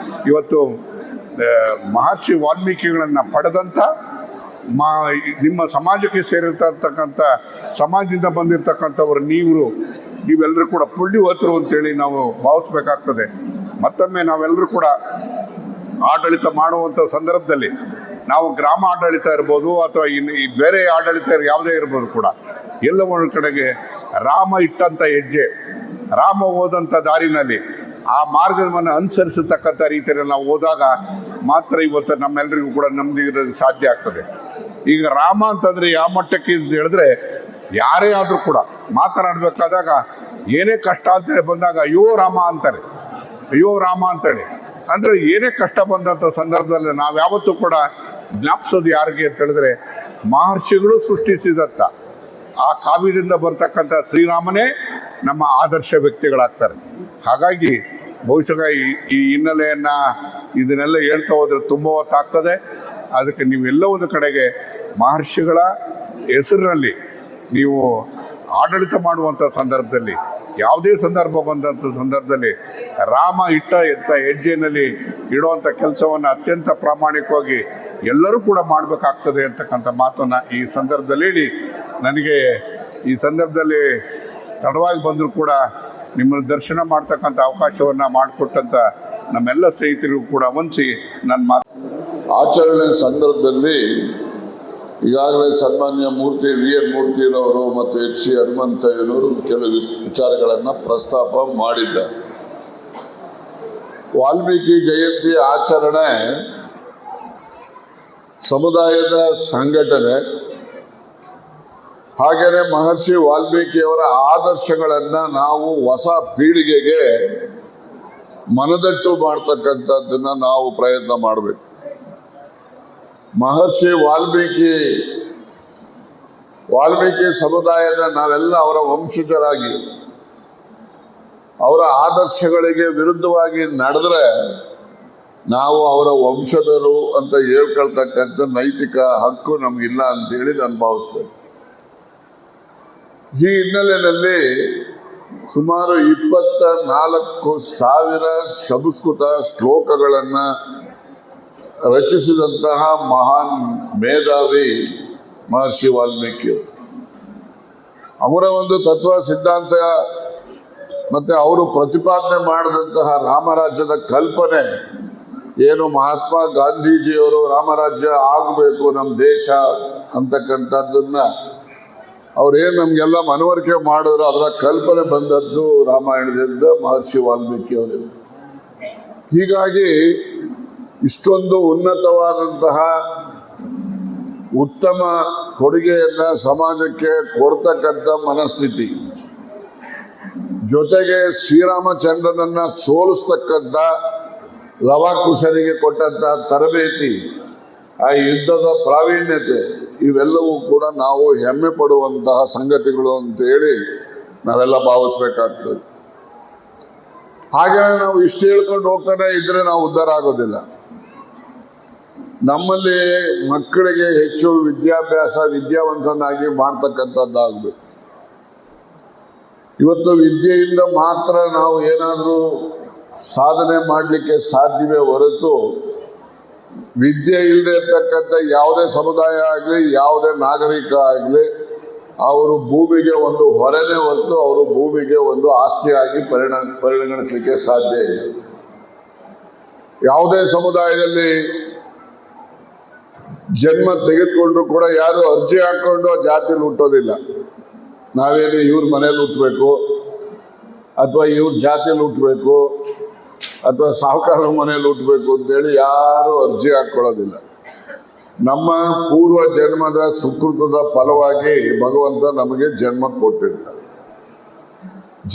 ಇವತ್ತು ಮಹರ್ಷಿ ವಾಲ್ಮೀಕಿಗಳನ್ನು ಪಡೆದಂಥ ನಿಮ್ಮ ಸಮಾಜಕ್ಕೆ ಸೇರಿರ್ತಕ್ಕಂಥ ಸಮಾಜದಿಂದ ಬಂದಿರತಕ್ಕಂಥವ್ರು ನೀವೆಲ್ಲರೂ ಕೂಡ ಪುಣ್ಯವಂತರು ಅಂತೇಳಿ ನಾವು ಭಾವಿಸ್ಬೇಕಾಗ್ತದೆ. ಮತ್ತೊಮ್ಮೆ ನಾವೆಲ್ಲರೂ ಕೂಡ ಆಡಳಿತ ಮಾಡುವಂಥ ಸಂದರ್ಭದಲ್ಲಿ ನಾವು ಗ್ರಾಮ ಆಡಳಿತ ಇರ್ಬೋದು ಅಥವಾ ಬೇರೆ ಆಡಳಿತ ಯಾವುದೇ ಇರ್ಬೋದು ಕೂಡ ಎಲ್ಲ ಒಂದು ಕಡೆಗೆ ರಾಮ ಇಟ್ಟಂಥ ಹೆಜ್ಜೆ, ರಾಮ ಹೋದಂಥ ದಾರಿನಲ್ಲಿ ಆ ಮಾರ್ಗವನ್ನು ಅನುಸರಿಸತಕ್ಕಂಥ ರೀತಿಯಲ್ಲಿ ನಾವು ಹೋದಾಗ ಮಾತ್ರ ಇವತ್ತು ನಮ್ಮೆಲ್ಲರಿಗೂ ಕೂಡ ನೆಮ್ಮದಿ ಇರೋದು ಸಾಧ್ಯ ಆಗ್ತದೆ. ಈಗ ರಾಮ ಅಂತಂದರೆ ಯಾವ ಮಟ್ಟಕ್ಕೆ ಅಂತ ಹೇಳಿದ್ರೆ, ಯಾರೇ ಆದರೂ ಕೂಡ ಮಾತನಾಡಬೇಕಾದಾಗ ಏನೇ ಕಷ್ಟ ಅಂತೇಳಿ ಬಂದಾಗ ಅಯ್ಯೋ ರಾಮ ಅಂತಾರೆ, ಅಯ್ಯೋ ರಾಮ ಅಂತೇಳಿ. ಅಂದರೆ ಏನೇ ಕಷ್ಟ ಬಂದಂಥ ಸಂದರ್ಭದಲ್ಲಿ ನಾವು ಯಾವತ್ತೂ ಕೂಡ ಜ್ಞಾಪಿಸೋದು ಯಾರಿಗೆ ಅಂತ ಹೇಳಿದ್ರೆ, ಮಹರ್ಷಿಗಳು ಸೃಷ್ಟಿಸಿದಂಥ ಆ ಕಾವ್ಯದಿಂದ ಬರ್ತಕ್ಕಂಥ ಶ್ರೀರಾಮನೇ ನಮ್ಮ ಆದರ್ಶ ವ್ಯಕ್ತಿಗಳಾಗ್ತಾರೆ. ಹಾಗಾಗಿ ಬಹುಶಃ ಈ ಹಿನ್ನೆಲೆಯನ್ನು ಇದನ್ನೆಲ್ಲ ಹೇಳ್ತಾ ಹೋದರೆ ತುಂಬ ಹೊತ್ತಾಗ್ತದೆ. ಅದಕ್ಕೆ ನೀವೆಲ್ಲ ಒಂದು ಕಡೆಗೆ ಮಹರ್ಷಿಗಳ ಹೆಸರಿನಲ್ಲಿ ನೀವು ಆಡಳಿತ ಮಾಡುವಂಥ ಸಂದರ್ಭದಲ್ಲಿ, ಯಾವುದೇ ಸಂದರ್ಭ ಬಂದಂಥ ಸಂದರ್ಭದಲ್ಲಿ ರಾಮ ಇಟ್ಟ ಹೆಜ್ಜೆಯಲ್ಲಿ ಇಡುವಂಥ ಕೆಲಸವನ್ನು ಅತ್ಯಂತ ಪ್ರಾಮಾಣಿಕವಾಗಿ ಎಲ್ಲರೂ ಕೂಡ ಮಾಡಬೇಕಾಗ್ತದೆ ಅಂತಕ್ಕಂಥ ಮಾತನ್ನು ಈ ಸಂದರ್ಭದಲ್ಲಿ ಹೇಳಿ, ನನಗೆ ಈ ಸಂದರ್ಭದಲ್ಲಿ ತಡವಾಗಿ ಬಂದರೂ ಕೂಡ ನಿಮ್ಮನ್ನು ದರ್ಶನ ಮಾಡ್ತಕ್ಕಂಥ ಅವಕಾಶವನ್ನು ಮಾಡಿಕೊಟ್ಟಂಥ ನಮ್ಮೆಲ್ಲ ಸ್ನೇಹಿತರಿಗೂ ಕೂಡ ವಂದಿಸಿ ನನ್ನ ಮಾತು ಆಚರಣೆ ಸಂದರ್ಭದಲ್ಲಿ ಈಗಾಗಲೇ ಸನ್ಮಾನ್ಯ ಮೂರ್ತಿ ವಿ ಎನ್ ಮೂರ್ತಿರವರು ಮತ್ತು ಎಚ್ ಸಿ ಹನುಮಂತಯ್ಯನವರು ಕೆಲವು ವಿಚಾರಗಳನ್ನು ಪ್ರಸ್ತಾಪ ಮಾಡಿದ್ದಾರೆ. ವಾಲ್ಮೀಕಿ ಜಯಂತಿ ಆಚರಣೆ ಸಮುದಾಯದ ಸಂಘಟನೆ, ಹಾಗೆಯೇ ಮಹರ್ಷಿ ವಾಲ್ಮೀಕಿಯವರ ಆದರ್ಶಗಳನ್ನು ನಾವು ಹೊಸ ಪೀಳಿಗೆಗೆ ಮನದಟ್ಟು ಮಾಡ್ತಕ್ಕಂಥದ್ದನ್ನು ನಾವು ಪ್ರಯತ್ನ ಮಾಡಬೇಕು. ಮಹರ್ಷಿ ವಾಲ್ಮೀಕಿ ಸಮುದಾಯದ ನಾವೆಲ್ಲ ಅವರ ವಂಶಜರಾಗಿ ಅವರ ಆದರ್ಶಗಳಿಗೆ ವಿರುದ್ಧವಾಗಿ ನಡೆದ್ರೆ ನಾವು ಅವರ ವಂಶದರು ಅಂತ ಹೇಳ್ಕೊಳ್ತಕ್ಕಂಥ ನೈತಿಕ ಹಕ್ಕು ನಮಗಿಲ್ಲ ಅಂತೇಳಿ ನಾನು ಭಾವಿಸ್ತೇನೆ. ಈ ಹಿನ್ನೆಲೆಯಲ್ಲಿ ಸುಮಾರು 24,000 ಸಂಸ್ಕೃತ ಶ್ಲೋಕಗಳನ್ನು ರಚಿಸಿದಂತಹ ಮಹಾನ್ ಮೇಧಾವಿ ಮಹರ್ಷಿ ವಾಲ್ಮೀಕಿ. ಅವರ ಒಂದು ತತ್ವ ಸಿದ್ಧಾಂತ ಮತ್ತು ಅವರು ಪ್ರತಿಪಾದನೆ ಮಾಡಿದಂತಹ ರಾಮರಾಜ್ಯದ ಕಲ್ಪನೆ ಏನು, ಮಹಾತ್ಮ ಗಾಂಧೀಜಿಯವರು ರಾಮರಾಜ್ಯ ಆಗಬೇಕು ನಮ್ಮ ದೇಶ ಅಂತಕ್ಕಂಥದ್ದನ್ನ ಅವ್ರೇನು ನಮಗೆಲ್ಲ ಮನವರಿಕೆ ಮಾಡಿದ್ರು, ಅದರ ಕಲ್ಪನೆ ಬಂದದ್ದು ರಾಮಾಯಣದಿಂದ, ಮಹರ್ಷಿ ವಾಲ್ಮೀಕಿ ಅವರಿಂದ. ಹೀಗಾಗಿ ಇಷ್ಟೊಂದು ಉನ್ನತವಾದಂತಹ ಉತ್ತಮ ಕೊಡುಗೆಯನ್ನು ಸಮಾಜಕ್ಕೆ ಕೊಡ್ತಕ್ಕಂಥ ಮನಸ್ಥಿತಿ, ಜೊತೆಗೆ ಶ್ರೀರಾಮಚಂದ್ರನನ್ನ ಸೋಲಿಸ್ತಕ್ಕಂಥ ಲವಾಕುಶರಿಗೆ ಕೊಟ್ಟಂತಹ ತರಬೇತಿ, ಆ ಯುದ್ಧದ ಪ್ರಾವೀಣ್ಯತೆ, ಇವೆಲ್ಲವೂ ಕೂಡ ನಾವು ಹೆಮ್ಮೆ ಪಡುವಂತಹ ಸಂಗತಿಗಳು ಅಂತೇಳಿ ನಾವೆಲ್ಲ ಭಾವಿಸ್ಬೇಕಾಗ್ತದೆ. ಹಾಗೆ ನಾವು ಇಷ್ಟು ಹೇಳ್ಕೊಂಡು ಹೋಗ್ತಾನೆ ಇದ್ರೆ ನಾವು ಉದ್ಧಾರ ಆಗೋದಿಲ್ಲ. ನಮ್ಮಲ್ಲಿ ಮಕ್ಕಳಿಗೆ ಹೆಚ್ಚು ವಿದ್ಯಾವಂತನಾಗಿ ಮಾಡ್ತಕ್ಕಂಥದ್ದಾಗಬೇಕು. ಇವತ್ತು ವಿದ್ಯೆಯಿಂದ ಮಾತ್ರ ನಾವು ಏನಾದರೂ ಸಾಧನೆ ಮಾಡಲಿಕ್ಕೆ ಸಾಧ್ಯವೇ ಹೊರತು, ವಿದ್ಯೆ ಇಲ್ಲದೆ ಇರ್ತಕ್ಕಂಥ ಯಾವುದೇ ಸಮುದಾಯ ಆಗಲಿ, ಯಾವುದೇ ನಾಗರಿಕ ಆಗಲಿ, ಅವರು ಭೂಮಿಗೆ ಒಂದು ಹೊರೆನೇ ಹೊರತು ಅವರು ಭೂಮಿಗೆ ಒಂದು ಆಸ್ತಿಯಾಗಿ ಪರಿಗಣಿಸಲಿಕ್ಕೆ ಸಾಧ್ಯ ಇಲ್ಲ. ಯಾವುದೇ ಸಮುದಾಯದಲ್ಲಿ ಜನ್ಮ ತೆಗೆದುಕೊಂಡ್ರು ಕೂಡ ಯಾರು ಅರ್ಜಿ ಹಾಕೊಂಡು ಆ ಜಾತಿಲಿ ಹುಟ್ಟೋದಿಲ್ಲ. ನಾವೇನು ಇವ್ರ ಮನೇಲಿ ಹುಟ್ಟಬೇಕು ಅಥವಾ ಇವ್ರ ಜಾತಿಯಲ್ಲಿ ಹುಟ್ಟಬೇಕು ಅಥವಾ ಸಾಹುಕಾರ ಮನೇಲಿ ಹುಟ್ಟಬೇಕು ಅಂತೇಳಿ ಯಾರು ಅರ್ಜಿ ಹಾಕೊಳ್ಳೋದಿಲ್ಲ. ನಮ್ಮ ಪೂರ್ವ ಜನ್ಮದ ಸುಕೃತದ ಫಲವಾಗಿ ಭಗವಂತ ನಮಗೆ ಜನ್ಮ ಕೊಟ್ಟಿರ್ತಾರೆ.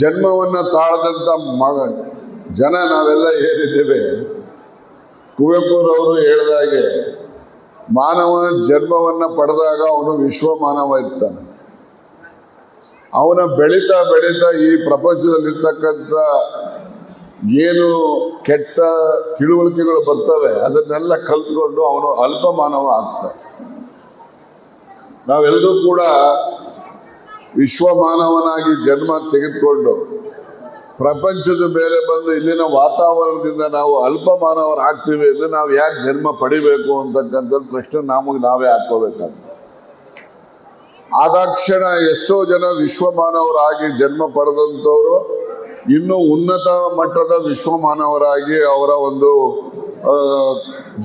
ಜನ್ಮವನ್ನು ತಾಳದಂಥ ಜನ ನಾವೆಲ್ಲ ಏನಿದ್ದೇವೆ. ಕುವೆಂಪುರವರು ಹೇಳಿದಾಗೆ, ಮಾನವ ಜನ್ಮವನ್ನು ಪಡೆದಾಗ ಅವನು ವಿಶ್ವ ಮಾನವ ಇರ್ತಾನೆ. ಅವನ ಬೆಳೀತಾ ಈ ಪ್ರಪಂಚದಲ್ಲಿರ್ತಕ್ಕಂಥ ಏನು ಕೆಟ್ಟ ತಿಳುವಳಿಕೆಗಳು ಬರ್ತವೆ ಅದನ್ನೆಲ್ಲ ಕಲ್ತ್ಕೊಂಡು ಅವನು ಅಲ್ಪ ಮಾನವ ಆಗ್ತಾನೆ. ನಾವೆಲ್ಲರೂ ಕೂಡ ವಿಶ್ವ ಮಾನವನಾಗಿ ಜನ್ಮ ತೆಗೆದುಕೊಂಡು ಪ್ರಪಂಚದ ಮೇಲೆ ಬಂದು ಇಲ್ಲಿನ ವಾತಾವರಣದಿಂದ ನಾವು ಅಲ್ಪ ಮಾನವರಾಗ್ತೀವಿ ಅಂದರೆ ನಾವು ಯಾಕೆ ಜನ್ಮ ಪಡಿಬೇಕು ಅಂತಕ್ಕಂಥ ಪ್ರಶ್ನೆ ನಾವೇ ಹಾಕೋಬೇಕಾಗ್ತದೆ. ಆದಾಕ್ಷಣ ಎಷ್ಟೋ ಜನ ವಿಶ್ವ ಮಾನವರಾಗಿ ಜನ್ಮ ಪಡೆದಂಥವರು ಇನ್ನೂ ಉನ್ನತ ಮಟ್ಟದ ವಿಶ್ವ ಮಾನವರಾಗಿ ಅವರ ಒಂದು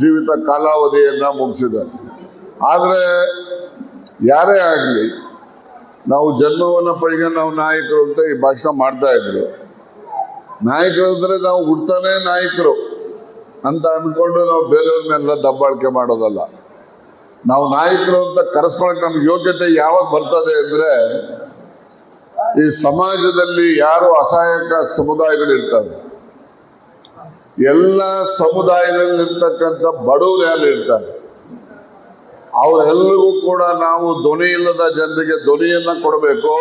ಜೀವಿತ ಕಾಲಾವಧಿಯನ್ನು ಮುಗಿಸಿದ್ದಾರೆ. ಆದರೆ ಯಾರೇ ಆಗಲಿ ನಾವು ಜನ್ಮವನ್ನು ಪಡೆಗೆ ನಾವು ನಾಯಕರು ಅಂತ ಈ ಭಾಷಣ ಮಾಡ್ತಾ ಇದ್ರು. ನಾಯಕರು ಅಂದ್ರೆ ನಾವು ಹುಡ್ತಾನೆ ನಾಯಕರು ಅಂತ ಅನ್ಕೊಂಡು ನಾವು ಬೇರೆಯವ್ರ ಮೇಲೆಲ್ಲ ದಬ್ಬಾಳಿಕೆ ಮಾಡೋದಲ್ಲ. ನಾವು ನಾಯಕರು ಅಂತ ಕರೆಸ್ಕೊಳಕ್ ನಮ್ಗೆ ಯೋಗ್ಯತೆ ಯಾವಾಗ ಬರ್ತದೆ ಅಂದ್ರೆ, ಈ ಸಮಾಜದಲ್ಲಿ ಯಾರು ಅಸಹಾಯಕ ಸಮುದಾಯಗಳಿರ್ತವೆ, ಎಲ್ಲ ಸಮುದಾಯದಲ್ಲಿರ್ತಕ್ಕಂಥ ಬಡವರು ಯಾರು ಇರ್ತಾರೆ, ಅವರೆಲ್ಲರಿಗೂ ಕೂಡ ನಾವು ಧ್ವನಿ ಇಲ್ಲದ ಜನರಿಗೆ ಧ್ವನಿಯನ್ನ ಕೊಡಬೇಕು,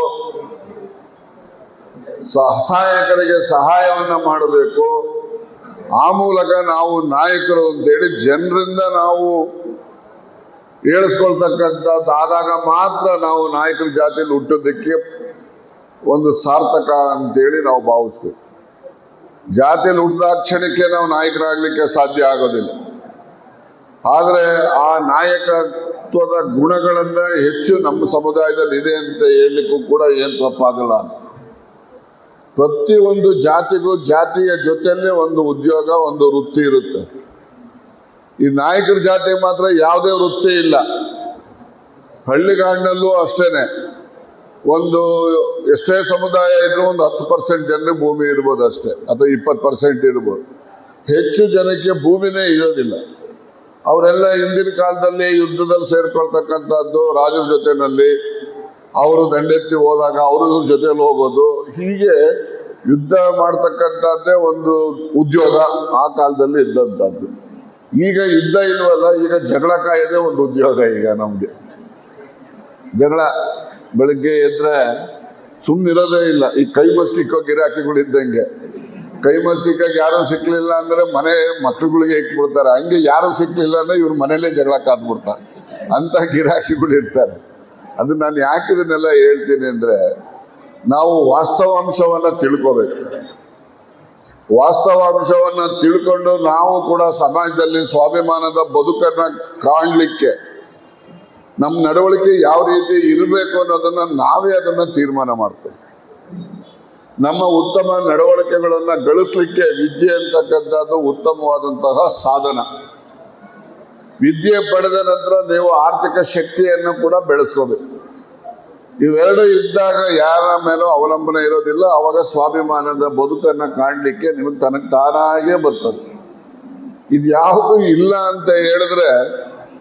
ಅಸಹಾಯಕರಿಗೆ ಸಹಾಯವನ್ನ ಮಾಡಬೇಕು. ಆ ಮೂಲಕ ನಾವು ನಾಯಕರು ಅಂತೇಳಿ ಜನರಿಂದ ನಾವು ಹೇಳಿಸ್ಕೊಳ್ತಕ್ಕಂಥದ್ದು ಆದಾಗ ಮಾತ್ರ ನಾವು ನಾಯಕರ ಜಾತಿಯಲ್ಲಿ ಹುಟ್ಟೋದಕ್ಕೆ ಒಂದು ಸಾರ್ಥಕ ಅಂತೇಳಿ ನಾವು ಭಾವಿಸ್ಬೇಕು. ಜಾತಿಯಲ್ಲಿ ಹುಟ್ಟಿದ ಕ್ಷಣಕ್ಕೆ ನಾವು ನಾಯಕರಾಗಲಿಕ್ಕೆ ಸಾಧ್ಯ ಆಗೋದಿಲ್ಲ. ಆದರೆ ಆ ನಾಯಕತ್ವದ ಗುಣಗಳನ್ನ ಹೆಚ್ಚು ನಮ್ಮ ಸಮುದಾಯದಲ್ಲಿ ಇದೆ ಅಂತ ಹೇಳಲಿಕ್ಕೂ ಕೂಡ ಏನು ತಪ್ಪಾಗಲ್ಲ. ಪ್ರತಿಯೊಂದು ಜಾತಿಗೂ ಜಾತಿಯ ಜೊತೆಯಲ್ಲೇ ಒಂದು ಉದ್ಯೋಗ, ಒಂದು ವೃತ್ತಿ ಇರುತ್ತೆ. ಈ ನಾಯಕರ ಜಾತಿಗೆ ಮಾತ್ರ ಯಾವುದೇ ವೃತ್ತಿ ಇಲ್ಲ. ಹಳ್ಳಿಗಾಡಿನಲ್ಲೂ ಅಷ್ಟೇನೆ, ಒಂದು ಎಷ್ಟೇ ಸಮುದಾಯ ಇದ್ರೂ ಒಂದು 10% ಜನರಿಗೆ ಭೂಮಿ ಇರ್ಬೋದು ಅಷ್ಟೇ, ಅಥವಾ 20% ಇರ್ಬೋದು. ಹೆಚ್ಚು ಜನಕ್ಕೆ ಭೂಮಿನೇ ಇರೋದಿಲ್ಲ. ಅವರೆಲ್ಲ ಹಿಂದಿನ ಕಾಲದಲ್ಲಿ ಯುದ್ಧದಲ್ಲಿ ಸೇರ್ಕೊಳ್ತಕ್ಕಂಥದ್ದು, ರಾಜರ ಜೊತೆಯಲ್ಲಿ ಅವರು ದಂಡೆತ್ತಿ ಹೋದಾಗ ಅವರು ಇವ್ರ ಜೊತೆಯಲ್ಲಿ ಹೋಗೋದು, ಹೀಗೆ ಯುದ್ಧ ಮಾಡ್ತಕ್ಕಂಥದ್ದೇ ಒಂದು ಉದ್ಯೋಗ ಆ ಕಾಲದಲ್ಲಿ ಇದ್ದಂಥದ್ದು. ಈಗ ಯುದ್ಧ ಇಲ್ವಲ್ಲ, ಈಗ ಜಗಳ ಕಾಯೋದೇ ಒಂದು ಉದ್ಯೋಗ. ಈಗ ನಮ್ಗೆ ಜಗಳ ಬೆಳಗ್ಗೆ ಎದ್ರೆ ಸುಮ್ಮನಿರೋದೇ ಇಲ್ಲ. ಈ ಕೈ ಮಸ್ಕಿಕ್ಕೋ ಗಿರಾಕಿಗಳಿದ್ದಂಗೆ, ಕೈ ಮಸ್ಕಿಕ್ಕಾಗಿ ಯಾರೂ ಸಿಕ್ಲಿಲ್ಲ ಅಂದ್ರೆ ಮನೆ ಮಕ್ಳುಗಳಿಗೆ ಇಟ್ಬಿಡ್ತಾರೆ. ಹಂಗೆ ಯಾರು ಸಿಕ್ಲಿಲ್ಲ ಅಂದ್ರೆ ಇವ್ರ ಮನೇಲೇ ಜಗಳ ಕಾದ್ಬಿಡ್ತಾರೆ. ಅಂತ ಗಿರಾಕಿಗಳು ಇರ್ತಾರೆ. ಅದು ನಾನು ಯಾಕೆ ಇದನ್ನೆಲ್ಲ ಹೇಳ್ತೀನಿ ಅಂದ್ರೆ, ನಾವು ವಾಸ್ತವಾಂಶವನ್ನ ತಿಳ್ಕೋಬೇಕು. ವಾಸ್ತವಾಂಶವನ್ನ ತಿಳ್ಕೊಂಡು ನಾವು ಕೂಡ ಸಮಾಜದಲ್ಲಿ ಸ್ವಾಭಿಮಾನದ ಬದುಕನ್ನ ಕಾಣಲಿಕ್ಕೆ ನಮ್ಮ ನಡವಳಿಕೆ ಯಾವ ರೀತಿ ಇರಬೇಕು ಅನ್ನೋದನ್ನ ನಾವೇ ಅದನ್ನ ತೀರ್ಮಾನ ಮಾಡ್ತೇವೆ. ನಮ್ಮ ಉತ್ತಮ ನಡವಳಿಕೆಗಳನ್ನ ಗಳಿಸ್ಲಿಕ್ಕೆ ವಿದ್ಯೆ ಅಂತಕ್ಕಂಥದ್ದು ಉತ್ತಮವಾದಂತಹ ಸಾಧನ. ವಿದ್ಯೆ ಪಡೆದ ನಂತರ ನೀವು ಆರ್ಥಿಕ ಶಕ್ತಿಯನ್ನು ಕೂಡ ಬೆಳೆಸ್ಕೋಬೇಕು. ಇವೆರಡು ಇದ್ದಾಗ ಯಾರ ಮೇಲೂ ಅವಲಂಬನೆ ಇರೋದಿಲ್ಲ. ಅವಾಗ ಸ್ವಾಭಿಮಾನದ ಬದುಕನ್ನ ಕಾಣಲಿಕ್ಕೆ ನಿಮಗೆ ತನಗೆ ತಾನಾಗೇ ಬರ್ತದೆ. ಇದು ಯಾವುದು ಇಲ್ಲ ಅಂತ ಹೇಳಿದ್ರೆ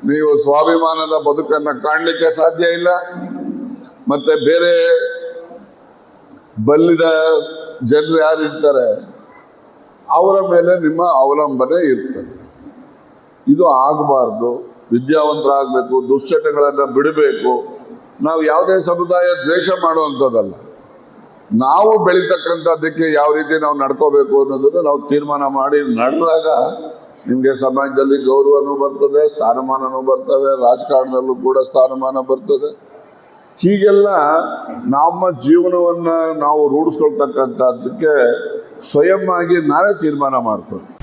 ನೀವು ಸ್ವಾಭಿಮಾನದ ಬದುಕನ್ನ ಕಾಣಲಿಕ್ಕೆ ಸಾಧ್ಯ ಇಲ್ಲ. ಮತ್ತೆ ಬೇರೆ ಬಲ್ಲಿದ ಜನರು ಯಾರು ಇರ್ತಾರೆ ಅವರ ಮೇಲೆ ನಿಮ್ಮ ಅವಲಂಬನೆ ಇರ್ತದೆ. ಇದು ಆಗಬಾರ್ದು. ವಿದ್ಯಾವಂತರಾಗಬೇಕು, ದುಶ್ಚಟಗಳನ್ನು ಬಿಡಬೇಕು. ನಾವು ಯಾವುದೇ ಸಮುದಾಯ ದ್ವೇಷ ಮಾಡುವಂಥದ್ದಲ್ಲ. ನಾವು ಬೆಳೀತಕ್ಕಂಥದ್ದಕ್ಕೆ ಯಾವ ರೀತಿ ನಾವು ನಡ್ಕೋಬೇಕು ಅನ್ನೋದನ್ನು ನಾವು ತೀರ್ಮಾನ ಮಾಡಿ ನಡೆದಾಗ ನಿಮಗೆ ಸಮಾಜದಲ್ಲಿ ಗೌರವನೂ ಬರ್ತದೆ, ಸ್ಥಾನಮಾನನೂ ಬರ್ತವೆ, ರಾಜಕಾರಣದಲ್ಲೂ ಕೂಡ ಸ್ಥಾನಮಾನ ಬರ್ತದೆ. ಹೀಗೆಲ್ಲ ನಮ್ಮ ಜೀವನವನ್ನು ನಾವು ರೂಢಿಸ್ಕೊಳ್ತಕ್ಕಂಥದ್ದಕ್ಕೆ ಸ್ವಯಂ ಆಗಿ ನಾವೇ ತೀರ್ಮಾನ ಮಾಡ್ತೀವಿ.